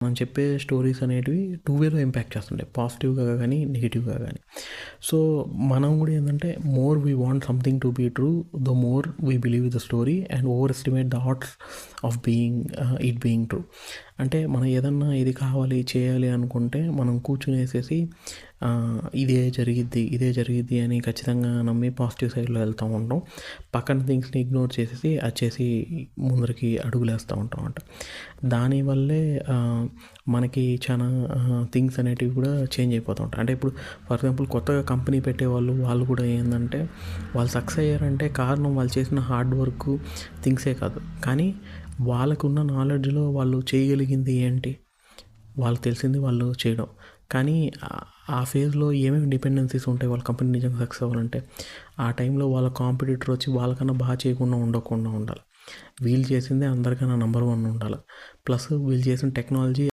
మనం చెప్పే స్టోరీస్ అనేటివి టూ వేలో ఇంపాక్ట్ చేస్తుంటాయి, పాజిటివ్గా కానీ నెగిటివ్గా కానీ. సో మనం కూడా ఏంటంటే more we want something to be true, the more we believe the story and overestimate the odds of it being true. అంటే మనం ఏదన్నా ఇది కావాలి చేయాలి అనుకుంటే మనం కూర్చునేసేసి ఇదే జరిగిద్ది అని ఖచ్చితంగా నమ్మి పాజిటివ్ సైడ్లో వెళ్తూ ఉంటాం. పక్కన థింగ్స్ని ఇగ్నోర్ చేసేసి వచ్చేసి ముందరికి అడుగులేస్తూ ఉంటాం అంట. దానివల్లే మనకి చాలా థింగ్స్ అనేటివి కూడా చేంజ్ అయిపోతూ ఉంటాయి. అంటే ఇప్పుడు ఫర్ ఎగ్జాంపుల్ కొత్తగా కంపెనీ వాళ్ళు కూడా ఏంటంటే వాళ్ళు సక్సెస్ అయ్యారంటే కారణం వాళ్ళు చేసిన హార్డ్ వర్క్ థింగ్సే కాదు, కానీ వాళ్ళకున్న నాలెడ్జ్లో వాళ్ళు చేయగలిగింది ఏంటి, వాళ్ళకి తెలిసింది వాళ్ళు చేయడం. కానీ ఆ ఫేజ్లో ఏమేమి డిపెండెన్సీస్ ఉంటాయి వాళ్ళ కంపెనీ నిజంగా సక్సెస్ అవ్వాలంటే, ఆ టైంలో వాళ్ళ కాంపిటీటర్ వచ్చి వాళ్ళకన్నా బాగా చేయకుండా ఉండకుండా ఉండాలి. వీళ్ళు చేసిందే అందరికన్నా నెంబర్ 1 ఉండాలి. ప్లస్ వీళ్ళు చేసిన టెక్నాలజీ